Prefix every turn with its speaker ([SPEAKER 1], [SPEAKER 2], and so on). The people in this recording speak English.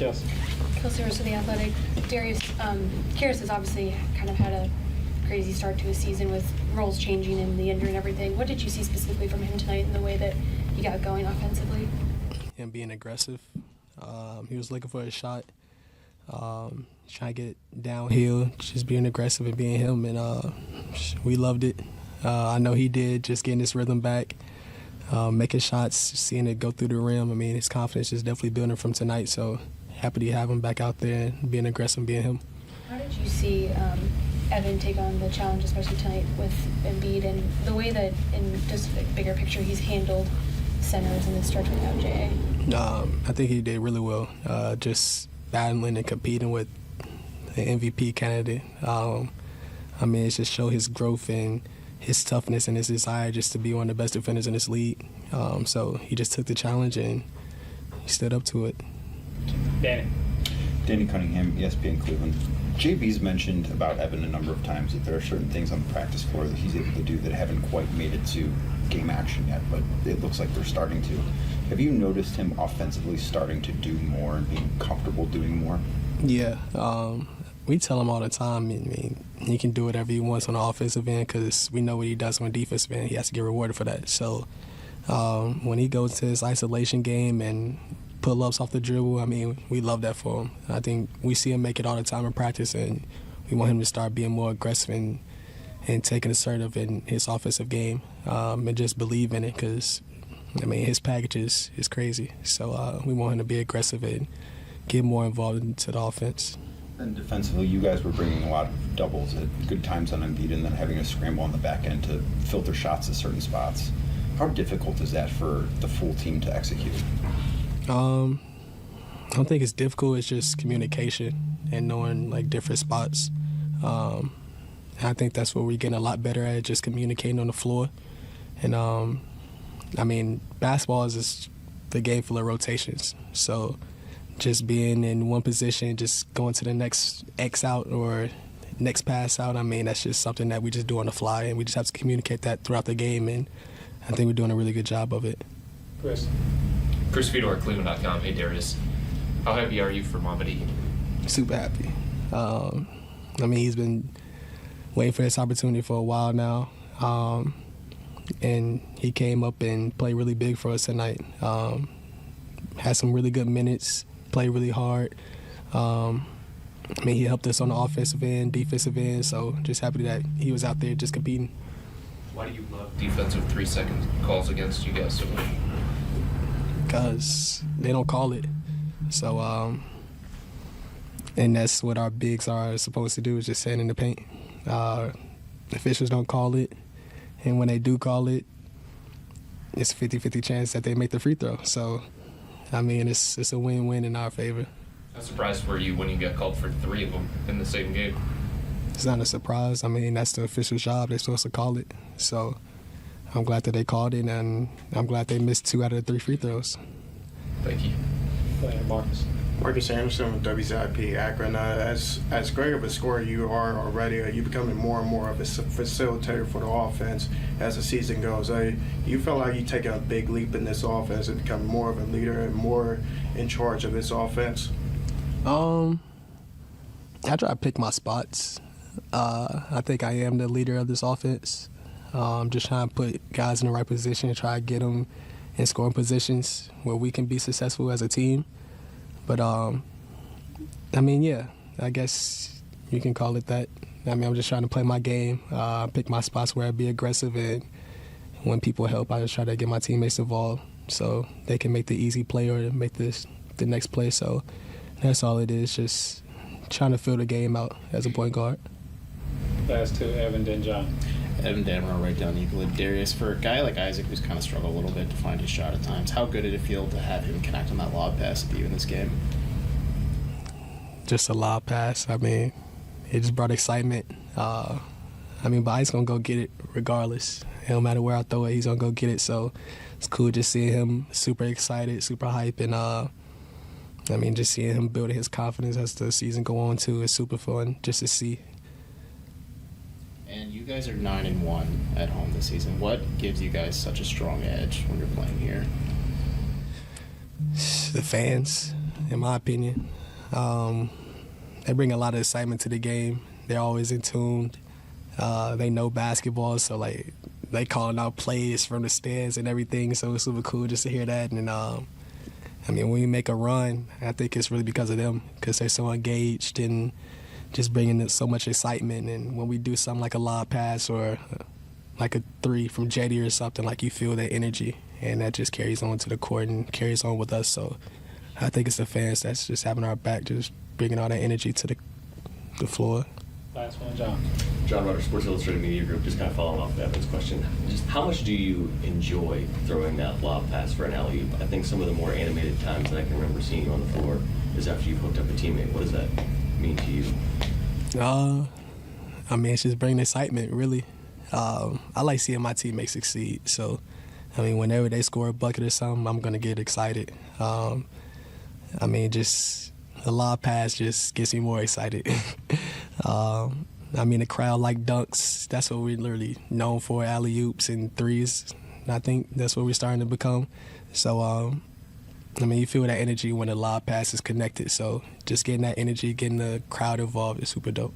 [SPEAKER 1] Kelsey Rose of The Athletic. Darius, Karis has obviously kind of had a crazy start to his season with roles changing and the injury and everything. What did you see specifically from him tonight in the way that he got going offensively?
[SPEAKER 2] Him being aggressive. He was looking for a shot, trying to get downhill, just being aggressive and being him, and we loved it. I know he did, just getting his rhythm back, making shots, seeing it go through the rim. I mean, his confidence is definitely building from tonight, so happy to have him back out there and being aggressive, being him.
[SPEAKER 1] How did you see Evan take on the challenge, especially tonight with Embiid, and the way that, in just a bigger picture, he's handled centers in this stretch without J.A.?
[SPEAKER 2] I think he did really well, just battling and competing with an MVP candidate. I mean, it just showed his growth and his toughness and his desire just to be one of the best defenders in this league. So he just took the challenge and he stood up to it.
[SPEAKER 3] Danny Cunningham, ESPN Cleveland. JB's mentioned about Evan a number of times that there are certain things on the practice floor that he's able to do that haven't quite made it to game action yet, but it looks like they're starting to. Have you noticed him offensively starting to do more and being comfortable doing more?
[SPEAKER 2] Yeah, we tell him all the time. I mean, he can do whatever he wants on the offensive end because we know what he does on the defensive end. He has to get rewarded for that. So when he goes to his isolation game and pull-ups off the dribble, I mean, we love that for him. I think we see him make it all the time in practice, and we want him to start being more aggressive and taking assertive in his offensive game and just believe in it because, I mean, his package is crazy. So we want him to be aggressive and get more involved into the offense.
[SPEAKER 3] And defensively, you guys were bringing a lot of doubles at good times on Embiid and then having to scramble on the back end to filter shots at certain spots. How difficult is that for the full team to execute?
[SPEAKER 2] I don't think it's difficult. It's just communication and knowing, like, different spots. I think that's what we're getting a lot better at, just communicating on the floor. And, I mean, basketball is just the game full of rotations. So just being in one position, just going to the next X out or next pass out, I mean, that's just something that we just do on the fly, and we just have to communicate that throughout the game, and I think we're doing a really good job of it.
[SPEAKER 4] Chris Fedor, Cleveland.com. Hey, Darius. How happy are you for Mamadi?
[SPEAKER 2] Super happy. I mean, he's been waiting for this opportunity for a while now, and he came up and played really big for us tonight. Had some really good minutes, played really hard. I mean, he helped us on the offensive end, defensive end, so just happy that he was out there just competing.
[SPEAKER 4] Why do you love defensive 3-second calls against you guys so much?
[SPEAKER 2] Because they don't call it. So, and that's what our bigs are supposed to do, is just stand in the paint. Officials don't call it, and when they do call it, it's a 50-50 chance that they make the free throw. So, I mean, it's a win-win in our favor.
[SPEAKER 4] How surprised were you when you got called for 3 of them in the same game?
[SPEAKER 2] It's not a surprise. I mean, that's the official job. They're supposed to call it. So I'm glad that they called it, and I'm glad they missed 2 out of the 3 free throws.
[SPEAKER 4] Thank you.
[SPEAKER 5] Marcus. Marcus Anderson with WZIP Akron. As great of a scorer you are already, you're becoming more and more of a facilitator for the offense as the season goes. You feel like you take a big leap in this offense and become more of a leader and more in charge of this offense?
[SPEAKER 2] I try to pick my spots. I think I am the leader of this offense. Just trying to put guys in the right position and try to get them in scoring positions where we can be successful as a team. But, I mean, yeah, I guess you can call it that. I mean, I'm just trying to play my game, pick my spots where I be aggressive, and when people help, I just try to get my teammates involved so they can make the easy play or make the next play. So that's all it is, just trying to fill the game out as a point guard.
[SPEAKER 6] Last 2, Evan, then John.
[SPEAKER 7] Evan Dammer right down equally. Darius, for a guy like Isaac who's kind of struggled a little bit to find his shot at times, how good did it feel to have him connect on that lob pass at you in this game?
[SPEAKER 2] Just a lob pass. I mean, it just brought excitement. I mean, but Isaac's going to go get it regardless. It don't matter where I throw it, he's going to go get it. So it's cool just seeing him super excited, super hype, and I mean, just seeing him building his confidence as the season go on too is super fun just to see.
[SPEAKER 7] And you guys are 9-1 at home this season. What gives you guys such a strong edge when you're playing here?
[SPEAKER 2] The fans. in my opinion. They bring a lot of excitement to the game. They're always in tune. They know basketball, so like they calling out plays from the stands and everything. So it's super cool just to hear that. And I mean, when we make a run, I think it's really because of them, because they're so engaged and just bringing so much excitement. And when we do something like a lob pass or like a three from JD or something, like you feel that energy, and that just carries on to the court and carries on with us. So I think it's the fans that's just having our back, just bringing all that energy to the floor.
[SPEAKER 6] Last one, John.
[SPEAKER 8] John Rutter, Sports Illustrated Media Group. Just kind of following off Evan's question. Just how much do you enjoy throwing that lob pass for an alley-oop? I think some of the more animated times that I can remember seeing you on the floor is after you've hooked up a teammate. What does that mean to you?
[SPEAKER 2] I mean, it's just bringing excitement, really. I like seeing my teammates succeed. So, I mean, whenever they score a bucket or something, I'm going to get excited. I mean, just the lob pass just gets me more excited. I mean, the crowd like dunks. That's what we're literally known for, alley-oops and threes. I think that's what we're starting to become. So, I mean, you feel that energy when the lob pass is connected. So just getting that energy, getting the crowd involved is super dope.